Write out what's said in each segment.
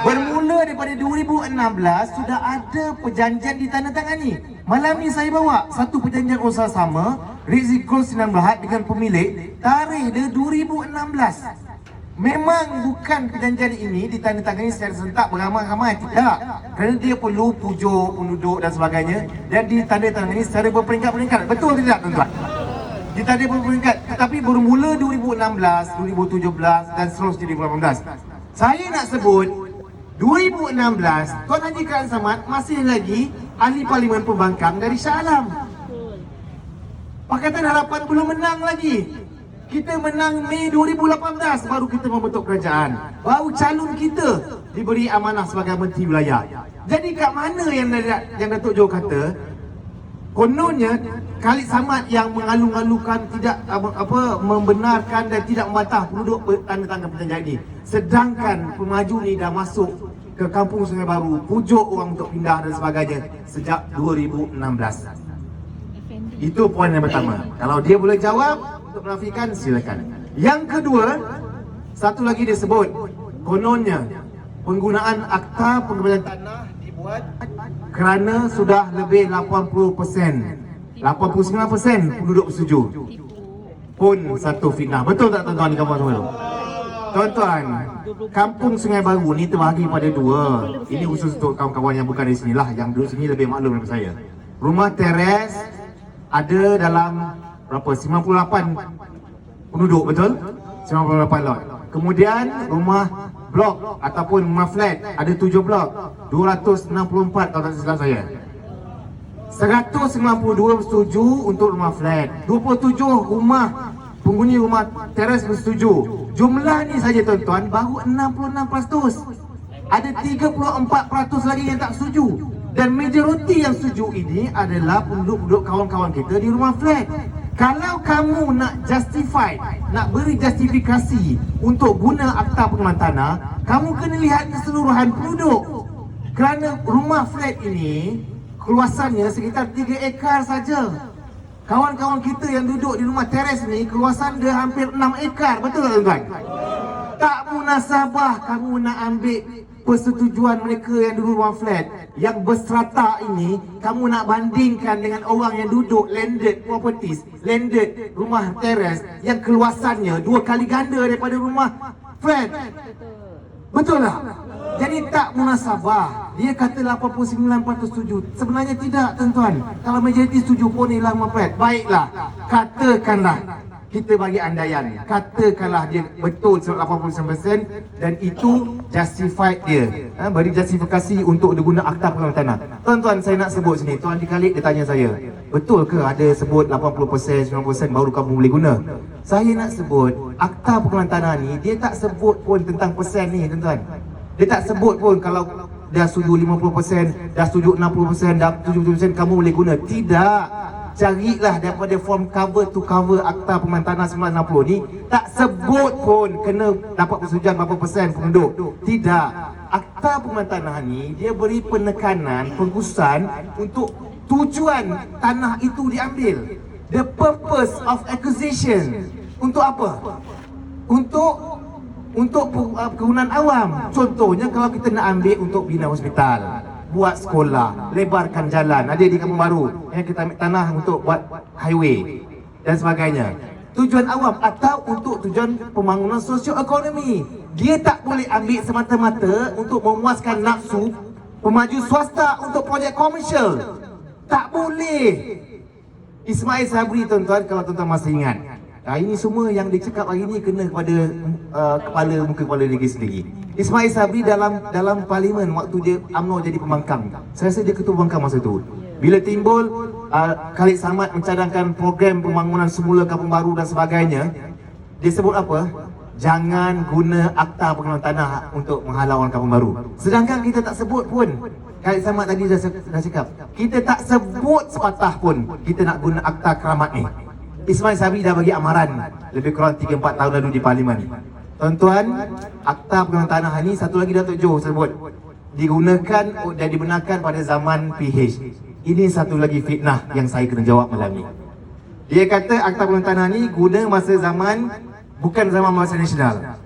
Bermula daripada 2016 sudah ada perjanjian ditandatangani. Malam ni saya bawa satu perjanjian usaha sama Rizky Gold Sinan Berhad dengan pemilik, tarikh dia 2016. Memang bukan perjanjian ini ditandatangani secara serentak beramai-ramai, tidak. Kerana dia perlu pujuk penduduk dan sebagainya, dan ditandatangani secara berperingkat-peringkat. Betul tidak tuan-tuan? Ditandatangani berperingkat. Tetapi bermula 2016, 2017 dan seterusnya 2018. Saya nak sebut 2016 Tuan Haji Khan Samad masih lagi ahli Parlimen Pembangkang dari Shah Alam. Pakatan Harapan belum menang lagi. Kita menang Mei 2018 baru kita membentuk kerajaan. Baru calon kita diberi amanah sebagai menteri wilayah. Jadi kat mana yang Datuk Johor kata kononnya Khalid Samad yang mengalu-alukan tidak membenarkan dan tidak membantah penduduk tanda-tanda perjanjian ini. Sedangkan pemaju ni dah masuk ke Kampung Sungai Baru, pujuk orang untuk pindah dan sebagainya sejak 2016. Itu poin yang pertama. Kalau dia boleh jawab untuk menafikan, silakan. Yang kedua, satu lagi dia sebut kononnya penggunaan akta pengambilan tanah dibuat kerana sudah lebih 80%, 89% penduduk bersetuju. Pun satu fitnah. Betul tak tuan-tuan di kampung Sungai Baru? Tuan-tuan, Kampung Sungai Baru ni terbahagi pada dua. Ini khusus untuk kawan-kawan yang bukan di sinilah, yang duduk sini lebih maklum daripada saya. Rumah teres ada dalam berapa? 98 penduduk, betul? 98 lot. Kemudian rumah blok ataupun rumah flat ada 7 blok, 264 kalau tak silap saya. 192 bersetuju untuk rumah flat, 27 rumah penghuni rumah teres bersetuju. Jumlah ni saja tuan-tuan baru 66%. Ada 34% lagi yang tak setuju. Dan majoriti yang setuju ini adalah penduduk-penduduk kawan-kawan kita di rumah flat. Kalau kamu nak justify, nak beri justifikasi untuk guna akta pengambilan tanah, kamu kena lihat keseluruhan penduduk. Kerana rumah flat ini keluasannya sekitar 3 ekar saja. Kawan-kawan kita yang duduk di rumah teres ni keluasan dia hampir 6 ekar. Betul tak tuan-tuan? Tak munasabah kamu nak ambil persetujuan mereka yang duduk rumah flat yang berserata ini, kamu nak bandingkan dengan orang yang duduk landed properties, landed rumah teres yang keluasannya 2 kali ganda daripada rumah flat. Betul tak? Jadi tak munasabah. Dia kata 89% setuju. Sebenarnya tidak tuan-tuan. Kalau majoriti setuju pun ialah rumah flat. Baiklah, katakanlah kita bagi andaian, katakanlah dia betul 89% dan itu justified dia, beri justifikasi untuk diguna akta pengambilan tanah. Tuan-tuan, saya nak sebut sini, Tuan Haji Khalid dia tanya saya, betul ke ada sebut 80%, 90% baru kamu boleh guna? Saya nak sebut, akta pengambilan tanah ni dia tak sebut pun tentang persen ni tuan-tuan. Dia tak sebut pun kalau dah setuju 50%, dah setuju 60%, dah 70% kamu boleh guna. Tidak. Carilah daripada form cover to cover akta pengambilan tanah 1960 ni, tak sebut pun kena dapat persetujuan berapa persen penduduk. Tidak. Akta pengambilan tanah ni dia beri penekanan, pengkhususan untuk tujuan tanah itu diambil. The purpose of acquisition. Untuk apa? Untuk kegunaan awam. Contohnya kalau kita nak ambil untuk bina hospital, buat sekolah, lebarkan jalan, ada di Kampung Baru yang kita ambil tanah untuk buat highway dan sebagainya. Tujuan awam atau untuk tujuan pembangunan sosioekonomi. Dia tak boleh ambil semata-mata untuk memuaskan nafsu pemaju swasta untuk projek komersial. Tak boleh. Ismail Sabri tuan-tuan, kalau tuan-tuan masih ingat, ini semua yang dicakap hari ini kena kepada kepala negeri sendiri. Ismail Sabri dalam parlimen waktu dia UMNO jadi pembangkang. Saya rasa dia ketua pembangkang masa tu. Bila timbul Khalid Samad mencadangkan program pembangunan semula Kampung Baru dan sebagainya, dia sebut apa? Jangan guna akta pengambilan tanah untuk menghalau orang Kampung Baru. Sedangkan kita tak sebut pun. Khalid Samad tadi dah cakap, kita tak sebut sepatah pun kita nak guna akta keramat ni. Ismail Sabri dah bagi amaran lebih kurang 3-4 tahun lalu di parlimen. Tuan-tuan, akta pengambilan tanah ni satu lagi Datuk Johor sebut digunakan dan dibenarkan pada zaman PH. Ini satu lagi fitnah yang saya kena jawab malam ni. Dia kata akta pengambilan tanah ni guna masa zaman bukan zaman Masa Nasional.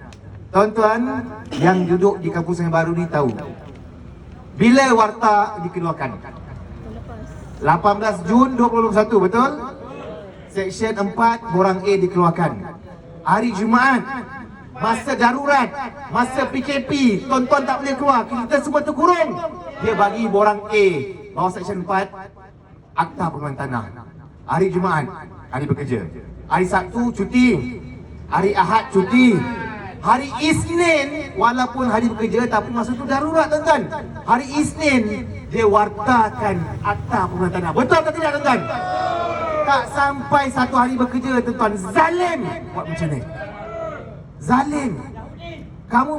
Tuan-tuan yang duduk di kampus yang baru ni tahu bila warta dikeluarkan? 18 Jun 2021, betul? Seksyen 4 borang A dikeluarkan. Hari Jumaat, masa darurat, masa PKP, tuan-tuan tak boleh keluar, kita semua terkurung. Dia bagi borang A bawah Seksyen 4 akta pengurusan tanah. Hari Jumaat, hari bekerja. Hari Sabtu cuti, hari Ahad cuti. Hari Isnin, walaupun hari bekerja tapi masa tu darurat, tuan-tuan. Hari Isnin dia wartakan akta pengurusan tanah. Betul atau tidak, tuan-tuan? Tak sampai satu hari bekerja, tuan-tuan. Zalim buat macam ni. Zalim. Kamu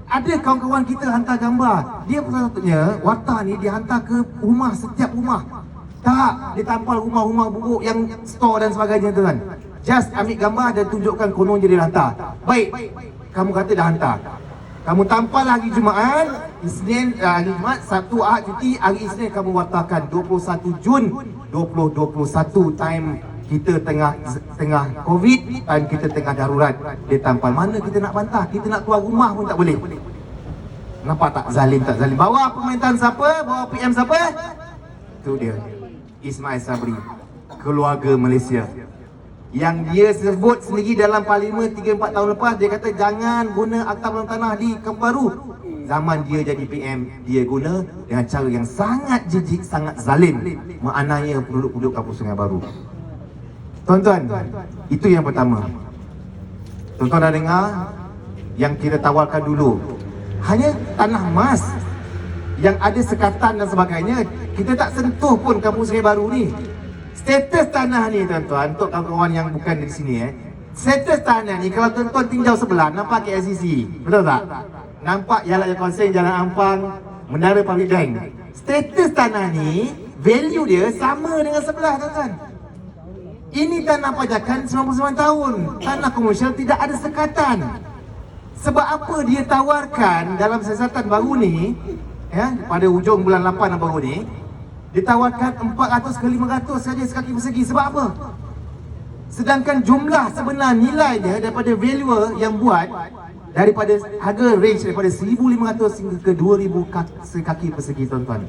ada kawan-kawan kita hantar gambar. Dia sepatutnya warta ni dia hantar ke rumah, setiap rumah. Tak, dia tampal rumah-rumah buruk yang store dan sebagainya, tuan. Just ambil gambar dan tunjukkan konon je dia hantar. Baik, kamu kata dah hantar. Kamu tampal hari Jumaat, Isnin, hari Jumaat, Sabtu, Ahad cuti, hari Isnin kamu wartakan 21 Jun 2021, time kita tengah Covid, time kita tengah darurat. Dia tampal. Mana kita nak bantah? Kita nak keluar rumah pun tak boleh. Nampak tak zalim, tak zalim? Bawa pemerintahan siapa? Bawa PM siapa? Itu dia, Ismail Sabri, keluarga Malaysia. Yang dia sebut sendiri dalam parlimen 3-4 tahun lepas, dia kata jangan guna akta pengurusan tanah di Kampung Baru. Zaman dia jadi PM, dia guna dengan cara yang sangat jijik, sangat zalim, menganiaya penduduk-penduduk Kampung Sungai Baru. Tuan-tuan, itu yang pertama. Tuan-tuan dah dengar yang kita tawarkan dulu. Hanya tanah emas yang ada sekatan dan sebagainya, kita tak sentuh pun Kampung Sungai Baru ni. Status tanah ni, tuan-tuan, untuk kawan-kawan yang bukan dari sini, status tanah ni, kalau tuan-tuan tinjau sebelah, nampak KLCC, betul tak? Nampak Jalan Konsen, Jalan Ampang, Menara Public Bank. Status tanah ni, value dia sama dengan sebelah, tuan-tuan. Ini tanah pajakan 99 tahun. Tanah komersial tidak ada sekatan. Sebab apa dia tawarkan dalam siasatan baru ni, pada hujung bulan 8 yang baru ni, ditawarkan 400 ke 500 saja sekaki persegi. Sebab apa? Sedangkan jumlah sebenar nilainya daripada valuer yang buat, daripada harga range daripada 1,500 hingga ke 2,000 sekaki persegi, tuan-tuan.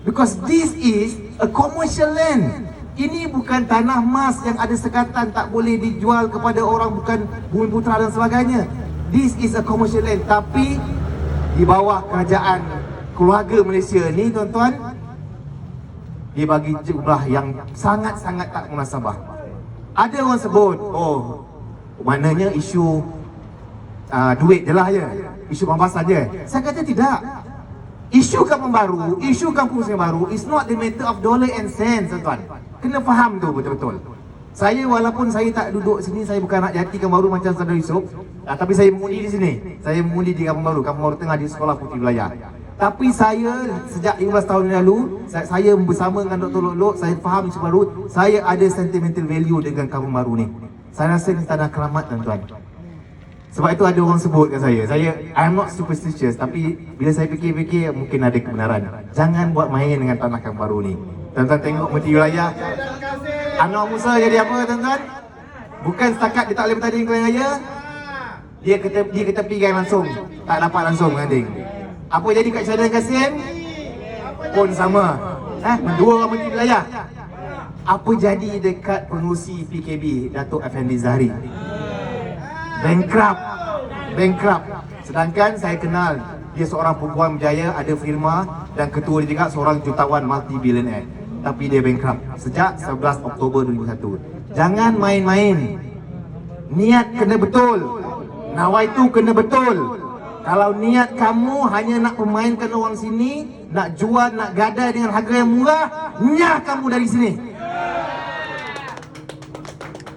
Because this is a commercial land. Ini bukan tanah emas yang ada sekatan, tak boleh dijual kepada orang bukan bumi putera dan sebagainya. This is a commercial land. Tapi di bawah kerajaan keluarga Malaysia ni, tuan-tuan, dia bagi jumlah yang sangat-sangat tak munasabah. Ada orang sebut, oh, maknanya isu duit je lah je, isu pampasan je. Saya kata tidak. Isu Kampung Baru, isu Kampung Sungai Baru is not the matter of dollar and cents, tuan-tuan. Kena faham tu betul-betul. Saya walaupun saya tak duduk sini, saya bukan anak jati Kampung Baru macam Saudara Yusof, tapi saya mengundi di sini. Saya mengundi di Kampung Baru Tengah, di Sekolah Puteri Belayar. Tapi saya sejak 15 tahun yang lalu, saya bersama dengan Dr. Lok, saya faham isu baru, saya ada sentimental value dengan Kampung Baru ni. Saya rasa ni tanah keramat, tuan-tuan. Sebab itu ada orang sebut kat saya, I'm not superstitious, tapi bila saya fikir-fikir mungkin ada kebenaran. Jangan buat main dengan tanah Kampung Baru ni. Tuan-tuan tengok Menteri Wilayah Anwar Musa jadi apa, tuan-tuan? Bukan setakat dia tak boleh bertanding ke raya, dia ke tepi kan langsung, tak dapat langsung bertanding. Apa jadi kat Syahdan Kasim? Pun sama. Mendua orang Menteri Wilayah. Apa jadi dekat pengurusi PKB, Datuk Effendi Zahri? Bankrupt. Sedangkan saya kenal dia seorang perempuan berjaya, ada firma, dan ketua dia juga seorang jutawan multi-billionaire. Tapi dia bankrupt sejak 11 Oktober 2001. Jangan main-main. Niat kena betul. Nawaitu kena betul. Kalau niat kamu hanya nak memainkan orang sini, nak jual, nak gadai dengan harga yang murah, nyah kamu dari sini.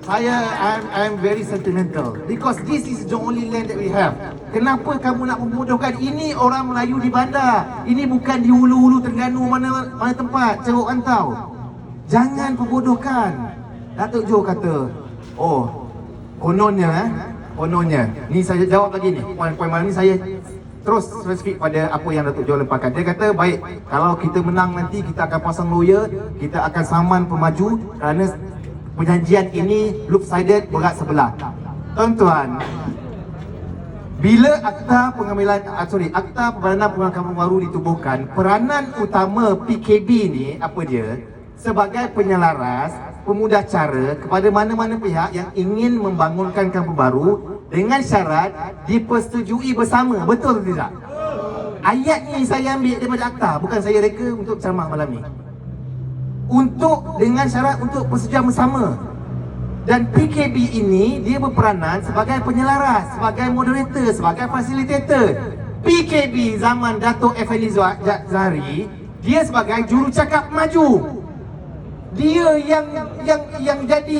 I'm very sentimental because this is the only land that we have. Kenapa kamu nak membodohkan? Ini orang Melayu di bandar. Ini bukan di hulu-hulu Terengganu mana tempat Ceruk Rantau. Jangan perbodohkan. Datuk Jo kata, oh, kononnya. Ni saya jawab lagi ni. Poin-poin malam ni saya terus spesifik pada apa yang Datuk Jo lemparkan. Dia kata, baik, kalau kita menang nanti kita akan pasang lawyer, kita akan saman pemaju kerana perjanjian ini loop-sided, berat sebelah. Tuan-tuan, Bila Akta Pembadanan Pengurangan Kampung Baru ditubuhkan, peranan utama PKB ni apa dia? Sebagai penyelaras, pemudah cara kepada mana-mana pihak yang ingin membangunkan kampung baru dengan syarat dipersetujui bersama. Betul atau tidak? Ayat ni saya ambil daripada Akta, bukan saya reka untuk ceramah malam ni. Dengan syarat untuk persetujuan bersama. Dan PKB ini dia berperanan sebagai penyelaras, sebagai moderator, sebagai fasilitator. PKB zaman Dato' Effendi Zahari, dia sebagai jurucakap maju. Dia yang jadi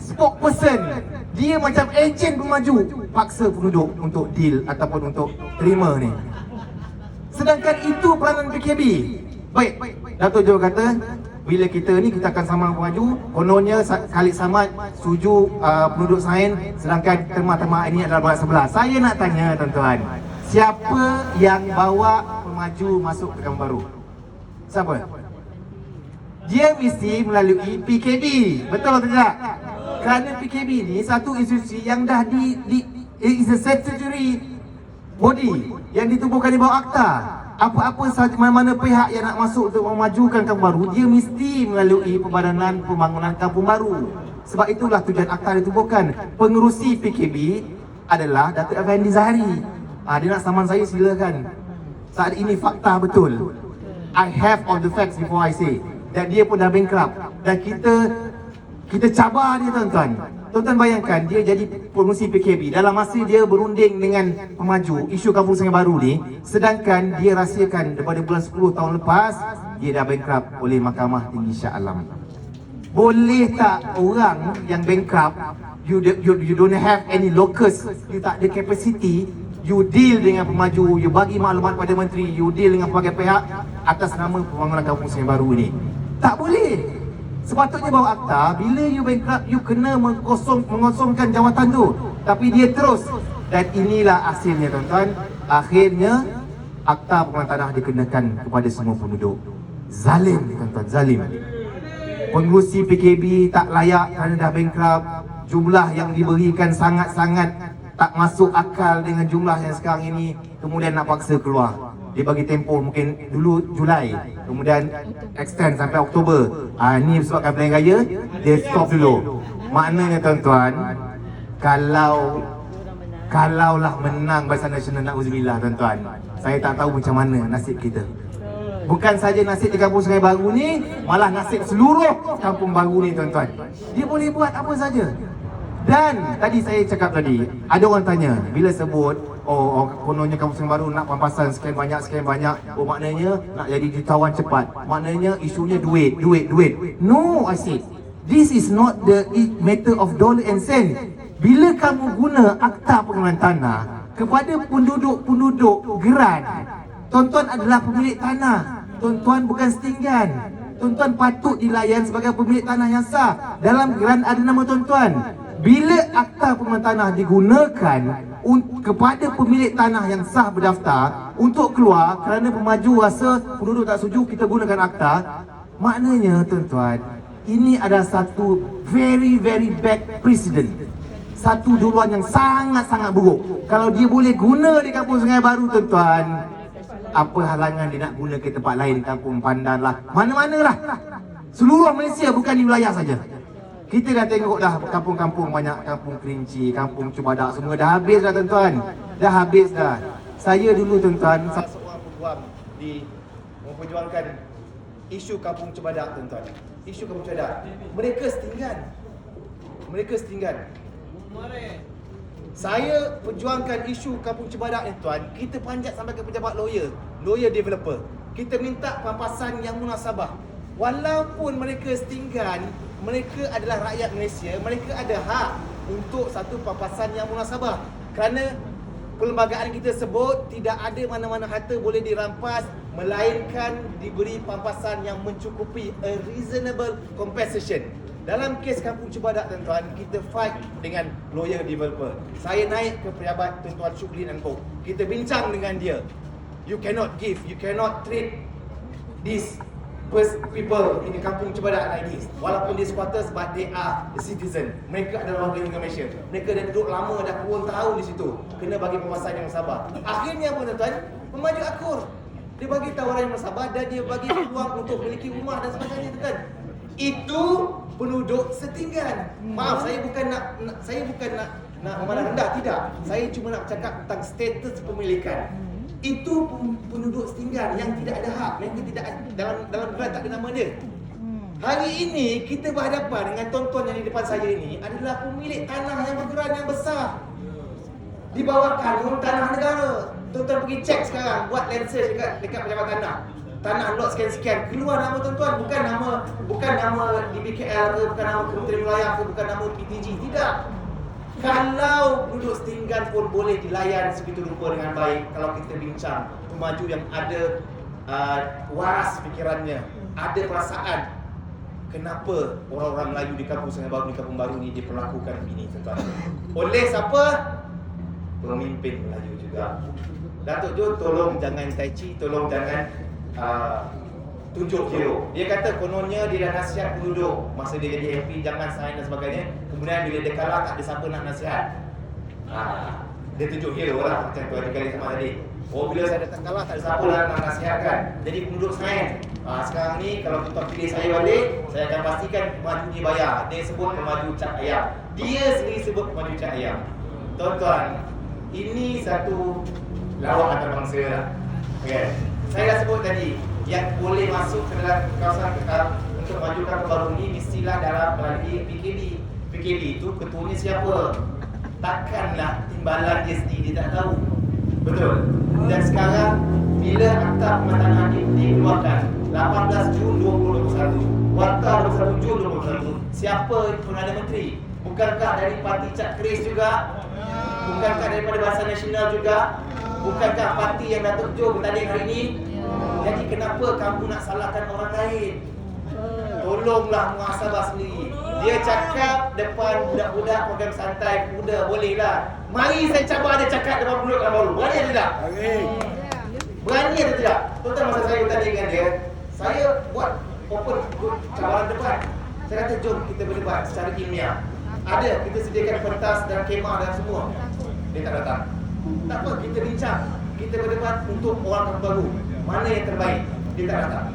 spokesperson. Dia macam ejen pemaju, paksa penduduk untuk deal ataupun untuk terima ni. Sedangkan itu peranan PKB. Baik, Dato' Jo kata bila kita akan sama maju, kononnya Khalid Samad setuju penduduk sain, sedangkan terma-terma ini adalah berat sebelah. Saya nak tanya tuan-tuan, siapa yang bawa pemaju masuk ke kampung baru? Siapa? Dia mesti melalui PKB. Betul atau tidak? Kerana PKB ni satu institusi yang dah is a statutory body yang ditubuhkan di bawah Akta. Apa-apa sahaja mana-mana pihak yang nak masuk untuk memajukan kampung baru, dia mesti melalui Pembadanan Pembangunan Kampung Baru. Sebab itulah tujuan Akta ditubuhkan. Pengerusi PKB adalah Dato' Effendi Zahari. Dia nak saman saya, silakan. Saat ini fakta betul. I have all the facts before I say. Dan dia pun dah bankrupt. Dan kita cabar dia, tuan-tuan. Tuan-tuan bayangkan, dia jadi pengerusi PKB dalam masa dia berunding dengan pemaju isu Kampung Sungai Baru ni, sedangkan dia rahsiakan daripada bulan 10 tahun lepas dia dah bankrupt oleh Mahkamah Tinggi Shah Alam. Boleh tak orang yang bankrupt, you don't have any locus, you tak ada capacity, you deal dengan pemaju, you bagi maklumat pada menteri, you deal dengan pelbagai pihak atas nama pembangunan Kampung Sungai Baru ni? Tak boleh. Sepatutnya bawa Akta, bila you bankrupt, you kena mengosongkan jawatan tu. Tapi dia terus. Dan inilah hasilnya, tuan-tuan. Akhirnya Akta Pengurangan Tanah dikenakan kepada semua penduduk. Zalim, tuan-tuan, zalim. Pengerusi PKB tak layak kerana dah bankrupt. Jumlah yang diberikan sangat-sangat tak masuk akal dengan jumlah yang sekarang ini. Kemudian nak paksa keluar. Dia bagi tempoh mungkin dulu Julai, kemudian extend sampai Oktober. Ni sebabkan pilihan raya, dia stop dulu. Maknanya, tuan-tuan, kalaulah menang Barisan Nasional, na'udzubillah, tuan-tuan, saya tak tahu macam mana nasib kita. Bukan saja nasib di Kampung Sungai Baru ni, malah nasib seluruh kampung baru ni, tuan-tuan. Dia boleh buat apa saja. Dan tadi saya cakap tadi, ada orang tanya bila sebut kononnya Kampung Sungai Baru nak pampasan sekian banyak, maknanya nak jadi jutawan cepat, maknanya isunya duit. No, I say this is not the matter of dollar and cent. Bila kamu guna Akta Pengurangan Tanah kepada penduduk geran, tuan-tuan adalah pemilik tanah, tuan-tuan bukan setinggan. Tuan-tuan patut dilayan sebagai pemilik tanah yang sah. Dalam geran ada nama tuan-tuan. Bila Akta Pengurangan Tanah digunakan kepada pemilik tanah yang sah berdaftar untuk keluar kerana pemaju rasa penduduk tak setuju, kita gunakan Akta, maknanya, tuan-tuan, ini adalah satu very bad precedent. Satu duluan yang sangat-sangat buruk. Kalau dia boleh guna di Kampung Sungai Baru, tuan-tuan, apa halangan dia nak guna ke tempat lain, Kampung Pandan lah, mana-mana lah. Seluruh Malaysia, bukan di wilayah saja. Kita dah tengok dah kampung-kampung banyak, Kampung Kerinci, Kampung Cubadak, semua dah habis dah, tuan-tuan. Dah habis dah. Saya dulu, tuan-tuan, seorang peguam memperjuangkan isu Kampung Cubadak, tuan-tuan. Isu Kampung Cubadak. Mereka setinggan. Saya perjuangkan isu Kampung Cubadak ni, tuan. Kita panjat sampai ke pejabat lawyer developer. Kita minta pampasan yang munasabah. Walaupun mereka setinggan, mereka adalah rakyat Malaysia, mereka ada hak untuk satu pampasan yang munasabah. Kerana perlembagaan kita sebut tidak ada mana-mana harta boleh dirampas melainkan diberi pampasan yang mencukupi, a reasonable compensation. Dalam kes Kampung Cubadak, tuan-tuan, kita fight dengan lawyer developer. Saya naik ke pejabat Tuan Syuklin dan Co. Kita bincang dengan dia. You cannot give, you cannot trade this first people in the kampung Cibadak like this. Walaupun dia squatters, but they are the citizen. Mereka adalah warga negara Malaysia. Mereka dah duduk lama, dah puluhan tahun di situ. Kena bagi penguasaan yang sabar. Akhirnya apa tuan-tuan? Pemaju akur. Dia bagi tawaran yang sabar dan dia bagi peluang untuk memiliki rumah dan sebagainya tuan. Itu penduduk setinggan. Maaf, saya bukan nak memandang rendah, tidak. Saya cuma nak cakap tentang status pemilikan. Itu penduduk setinggan yang tidak ada hak, mereka tidak dalam gelar tak ada nama dia. Hari ini kita berhadapan dengan tuan-tuan yang di depan saya ini adalah pemilik tanah yang bergerak yang besar. Di bawah kanun tanah negara. Tuan-tuan pergi cek sekarang, buat land search dekat pejabat tanah. Tanah lot sekian-sekian, keluar nama tuan-tuan, bukan nama DBKL ke, bukan nama Kementerian Wilayah ke, bukan nama PTG, tidak. Kalau penduduk setinggan pun boleh dilayan segitu rupa dengan baik, kalau kita bincang pemaju yang ada waras fikirannya, ada perasaan, kenapa orang-orang Melayu di Kampung Sungai Baru, di Kampung Baru ni diperlakukan begini tuan-tuan? Oleh siapa? Pemimpin Melayu juga. Datuk Jo, tolong jangan tai chi, tolong jangan tunjuk hero. Dia kata kononnya dia dah nasihat penduduk masa dia jadi MP, jangan sign dan sebagainya. Kemudian bila dia kalah tak ada siapa nak nasihat. Dia tunjuk hero lah macam tu kali sama tadi. Oh, bila saya datang kalah tak ada siapa lah nak nasihatkan. Jadi penduduk sign. Sekarang ni kalau tuan pilih saya balik, saya akan pastikan pemaju ni bayar. Dia sebut pemaju cak ayam. Dia sendiri sebut pemaju cak ayam. Tuan-tuan, ini satu lawak antarabangsa lah. Okay. Saya dah sebut tadi, yang boleh masuk ke dalam kawasan kekal untuk majukan baru ini mestilah dalam melalui PKB. PKB itu ketuanya siapa? Takkanlah timbalan dia sendiri, dia tak tahu. Betul? Dan sekarang bila akta pematangan dikeluarkan 18 Jun 2021, Warta 21 Jun 2021, siapa Perdana Menteri? Bukankah dari parti Cat Keris juga? Bukankah daripada Barisan Nasional juga? Bukankah parti yang Datuk Jo bertanding hari ini? Jadi kenapa kamu nak salahkan orang lain? Tolonglah muhasabah sendiri. Dia cakap depan budak-budak program santai muda, bolehlah. Mari saya cabar dia cakap depan budak yang baru. Berani atau tidak? Berani atau tidak? Tuan-tuan, masa saya bertanding dengan dia, saya buat open cabaran debat. Saya kata jom kita berdebat secara ilmiah. Ada, kita sediakan pentas dan kemah dan semua. Dia tak datang. Tak apa, kita bincang. Kita berdebat untuk orang baru. Mana yang terbaik? Dia tak datang.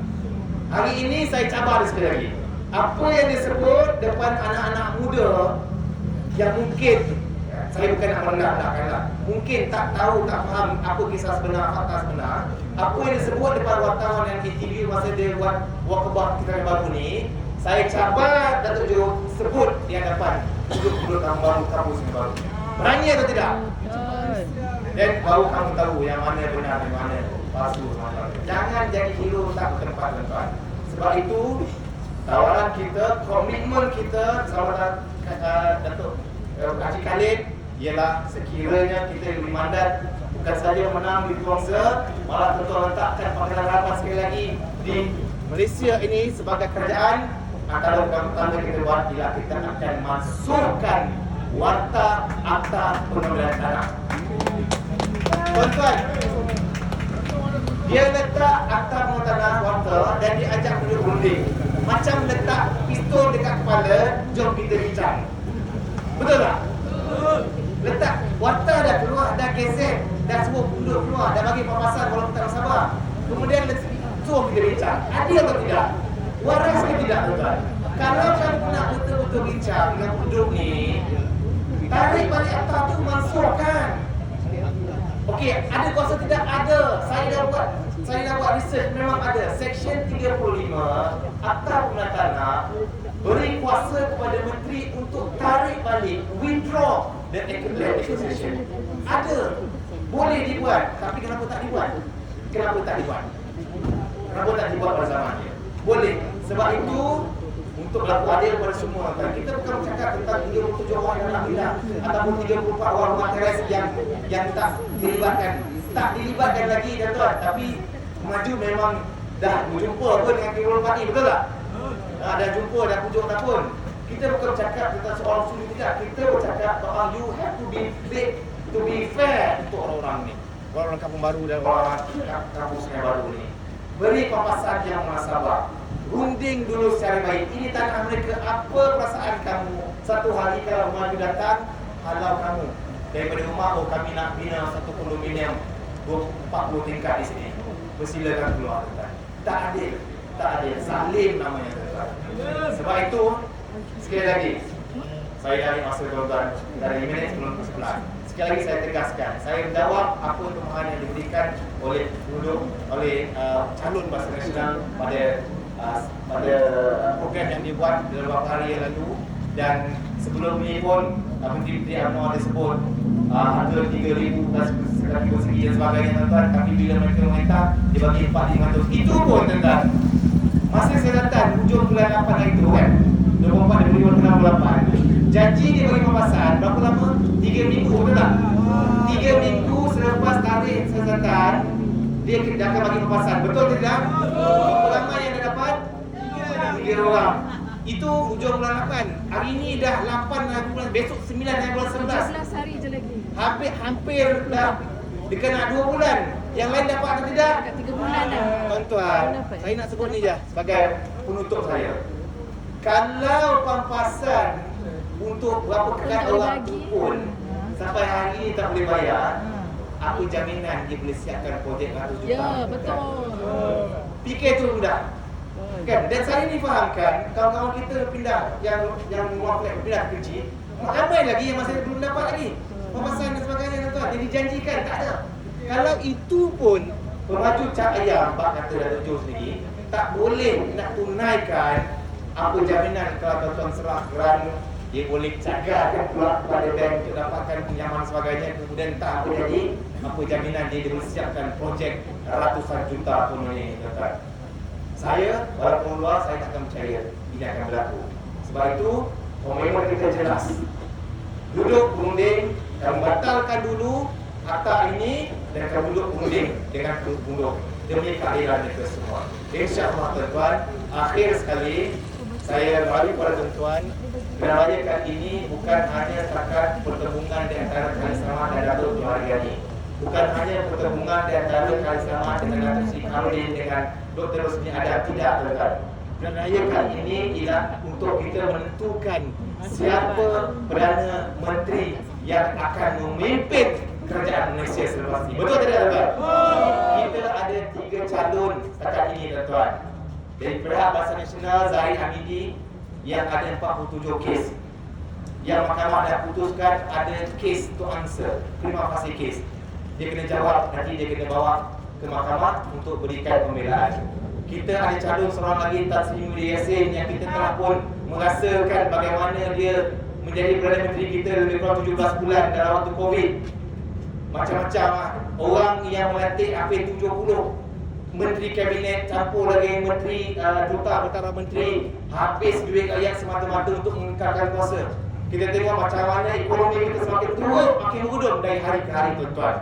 Hari ini saya cabar dia sekali lagi. Apa yang disebut depan anak-anak muda yang mungkin, saya bukan nak merendahkanlah, mungkin tak tahu, tak faham apa kisah sebenar, fakta sebenar. Apa yang disebut depan wartawan yang interview masa dia buat walkabout kita yang baru ni, saya cabar Datuk Jo sebut di hadapan penduduk kampung baru, baru. Berani atau tidak? Dan baru kamu tahu yang mana benar, yang mana palsu. Jangan jadi hero tak tempat-tempat. Sebab itu tawaran kita, komitmen kita sama Datuk Haji Khalid ialah sekiranya kita diberi mandat bukan saja menang di Kuangsa, malah tentu letakkan Pangkalan Harapan sekali lagi di Malaysia ini sebagai kerajaan. Antara program pertama kita buat ialah kita akan masukkan Warta Akta Pengambilan Tanah. Tuan-tuan, dia letak akta pengambilan tanah Warta dan dia ajak penduduk berunding. Macam letak pistol dekat kepala, jom kita bincang. Betul tak? Letak Warta dah keluar, dah gesek, dah semua penduduk keluar, dah bagi papasan walaupun tak sabar. Kemudian jom kita bincang. Adil atau tidak? Waras ke tidak, tuan-tuan? Kalau kamu nak betul-betul bincang dengan penduduk ni, tarik balik akta tu, masukkan. Okey, ada kuasa tidak? Ada. Saya dah buat research, memang ada. Section 35 Akta Pengambilan Tanah beri kuasa kepada menteri untuk tarik balik, withdraw the acquisition. Ada. Boleh dibuat, tapi kenapa tak dibuat? Kenapa tak dibuat? Kenapa tak dibuat pada zaman dia? Boleh. Sebab itu untuk berlaku adil kepada semua. Kita bukan bercakap tentang 37 orang yang nak hilang ataupun 34 orang rumah teres yang tak dilibatkan. Tak dilibatkan lagi, tuan. Tapi maju memang dah berjumpa pun dengan 34 ni, betul tak? Dah jumpa, dah pujuk tak pun. Kita bukan bercakap tentang soal suri tidak. Kita bercakap bahawa you have to be fair untuk orang-orang ni. Orang-orang Kampung Baru dan orang kampung Sungai Baru ni. Beri papasan yang muhasabah. runding dulu secara baik. Ini tanah mereka, apa perasaan kamu? Satu hari kalau maju datang, halau kamu daripada rumah, oh kami nak bina satu kondominium 40 tingkat di sini, bersilakan keluar, tuan. Tak adil, tak adil, zalim namanya, tuan. Sebab itu sekali lagi saya dari masa tuan dari minit sebelum ke 11. Sekali lagi saya tegaskan, saya menjawab apa tuduhan yang diberikan oleh calon Barisan Nasional pada program yang dibuat beberapa hari yang lalu, dan sebelum ini pun Menteri UMNO ada sebut harga 3,000 dan sekali persegi dan sebagainya, tuan-tuan. Tapi bila mereka minta dibagi 4,500, itu pun tuan-tuan masa saya datang hujung bulan 8 hari itu kan, 24 Februari 2068, janji dia bagi pemasaran berapa lama? 3 minggu, betul tak? 3 minggu selepas tarikh saya datang, dia akan bagi pemasaran, betul tidak? Berapa lama yang dia dapat? 3 orang. Itu hujung bulan 8. Hari ini dah 8 bulan, besok 9 hari bulan 11. 11 hari je lagi. Hampir dah dekat nak 2 bulan. Yang lain dapat atau tidak? Dekat 3 bulan dah. Tuan-tuan, saya nak sebut ni je sebagai penutup saya. Kalau pampasan untuk berapa kerat orang tu pun sampai hari ini tak boleh bayar, apa jaminan dia boleh siapkan projek 100 juta? Ya, betul. Fikir tu mudah. Kan? Dan saya ni fahamkan kawan-kawan kita pindah yang muaflek pindah ke kecil, ramai lagi yang masih belum dapat lagi pemasaran dan sebagainya, tuan. Dia dijanjikan, tak ada. Kalau itu pun pemaju cahaya Pak kata Datuk Jo sendiri tak boleh nak tunaikan, apa jaminan kalau tuan-tuan serah geran dia boleh cagakan pula kepada bank untuk dapatkan pinjaman sebagainya, kemudian tak apa jadi, apa jaminan dia boleh siapkan projek ratusan juta pun ni, tuan-tuan. Saya, walaupun luar, saya tak akan percaya ini akan berlaku. Sebab itu, komitmen kita jelas. Duduk berunding, kami batalkan dulu akta ini dan kami duduk berunding dengan penduduk demi keadilan kita semua. InsyaAllah, tuan-tuan, akhir sekali, saya bagi kepada tuan-tuan, kenawajakan ini bukan hanya setakat pertemuan di antara Khalid Selamat dan Datuk Johor Riani. Bukan hanya pertemuan di antara Khalid Selamat dengan Datuk Sri Kamaldeen dengan Dr. Rosni Adam, tidak, tuan-tuan. Kenawajakan ini ialah untuk kita menentukan siapa Perdana Menteri yang akan memimpin kerajaan Malaysia selepas ini. Betul tidak, tuan-tuan? Kita ada 3 calon setakat ini, tuan-tuan. Dari pihak Barisan Nasional, Zahid Hamidi yang ada 47 kes. Yang mahkamah dah putuskan ada kes to answer, prima facie kes. Dia kena jawab, nanti dia kena bawa ke mahkamah untuk berikan pembelaan. Kita ada calon seorang lagi, Tan Sri Muhyiddin Yassin, yang kita telah pun merasakan bagaimana dia menjadi Perdana Menteri kita lebih kurang 17 bulan dalam waktu Covid. Macam-macam orang yang melantik hampir 70 Menteri Kabinet, campur lagi Menteri Duta Perdana Menteri, habis duit rakyat semata-mata untuk mengekalkan kuasa. Kita tengok macam mana ekonomi kita semakin teruk, makin berudum dari hari ke hari, tuan-tuan.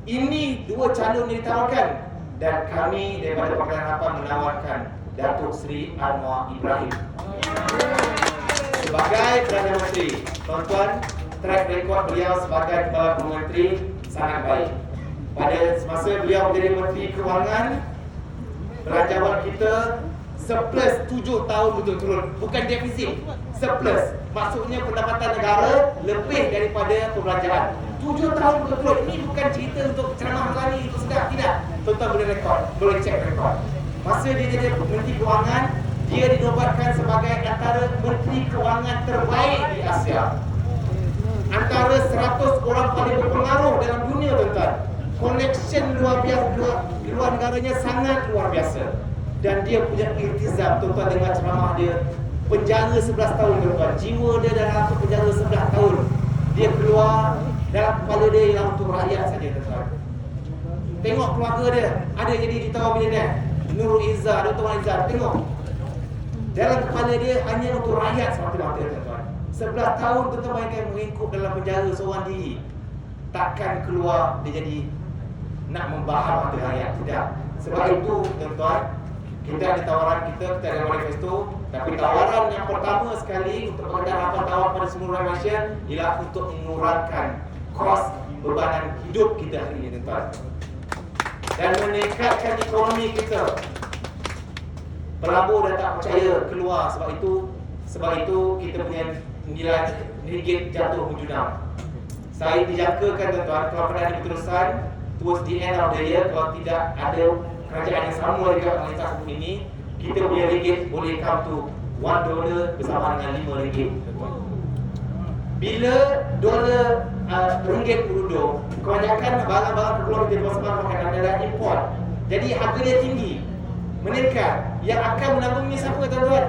Ini 2 calon yang ditawarkan, dan kami daripada Pakatan Harapan menawarkan Datuk Seri Anwar Ibrahim sebagai Perdana Menteri. Tuan-tuan, track record beliau sebagai Kepala Menteri sangat baik. Pada semasa beliau menjadi Menteri Kewangan, belanjawan kita surplus 7 tahun betul-betul, bukan defisit, surplus. Maksudnya pendapatan negara lebih daripada pembelanjaan. 7 tahun betul-betul. Ini bukan cerita untuk ceramah berani untuk sedap, tidak. Tuan-tuan boleh rekod, boleh cek rekod. Masa dia jadi Menteri Kewangan, dia dinobatkan sebagai antara Menteri Kewangan terbaik di Asia. Antara 100 orang paling berpengaruh dalam dunia, tuan-tuan. Koneksi luar biasa di luar negaranya sangat luar biasa. Dan dia punya iltizam, tuan-tuan, dengan ceramah dia. Penjara 11 tahun, tuan-tuan. Jiwa dia dalam penjara 11 tahun. Dia keluar, dalam kepala dia ialah untuk rakyat saja, tuan-tuan. Tengok keluarga dia, ada jadi ditawar milioner, Nurul Izzah, Dr. Wan Izzah. Tengok, dalam kepala dia hanya untuk rakyat semata-mata, tuan-tuan. 11 tahun, tuan-tuan, bayangkan mengikut dalam penjara seorang diri. Takkan keluar dia jadi nak membahas hati rakyat, tidak. Sebab itu, tuan-tuan, kita ada tawaran kita ada manifesto. Tapi tawaran yang pertama sekali untuk Pakatan Harapan tawar pada semua rakyat Malaysia ialah untuk mengurangkan kos bebanan hidup kita hari ini, tuan-tuan, dan meningkatkan ekonomi kita. Pelabur dah tak percaya keluar, sebab itu kita punya nilai ringgit jatuh hujunam. Saya dijangkakan tuan-tuan, kalau pernah berterusan towards the end of the year, kalau tidak ada kerajaan yang sama dengan pemerintah seperti ini, kita punya ringgit boleh come to $1 bersama dengan RM5, tuan-tuan. Bila dolar ringgit berundung, kebanyakan barang-barang keluar dari luar sebarang makanan adalah import. Jadi harganya tinggi, meningkat. Yang akan menanggungnya siapa, tuan-tuan?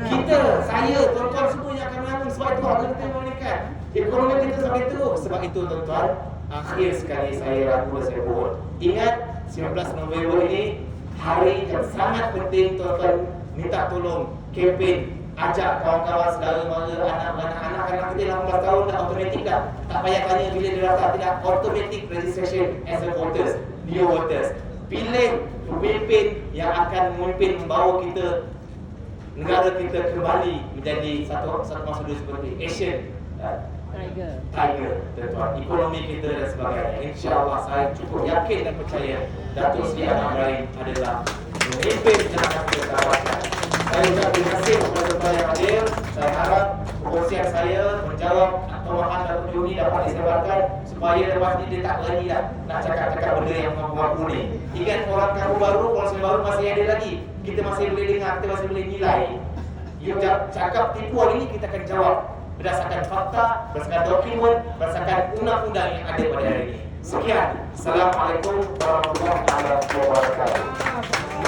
Kita, saya, tuan-tuan semua yang akan menanggung. Sebab itu harga kita meningkat, ekonomi kita sampai teruk. Sebab itu tuan-tuan, akhir sekali saya ragu dan saya mohon, ingat 19 November ini hari yang sangat penting. Tuan-tuan minta tolong kempen, ajak kawan-kawan, saudara mara, anak-anak kita 18 tahun dah automatik dah. Tak payah tanya bila dia daftar, tidak, automatic registration as a voters, new voters. Pilih pemimpin yang akan memimpin, membawa kita, negara kita kembali menjadi satu masa dulu seperti Asian Tiger, tuan-tuan, ekonomi kita dan sebagainya. InsyaAllah saya cukup yakin dan percaya Datuk Seri Anwar Ibrahim adalah pemimpin yang akan kita dapatkan. Saya ucap terima kasih kepada tuan yang hadir. Saya harap perkongsian saya menjawab kemahan Datuk Juni dapat disebarkan supaya lepas ni dia tak berani dah nak cakap-cakap benda yang mengaku ni. Ingat orang kamu baru, orang baru masih ada lagi. Kita masih boleh dengar, kita masih boleh nilai. You cakap tipuan ini kita akan jawab berdasarkan fakta, berdasarkan dokumen, berdasarkan undang-undang yang ada pada hari ini. Sekian. Assalamualaikum warahmatullahi wabarakatuh.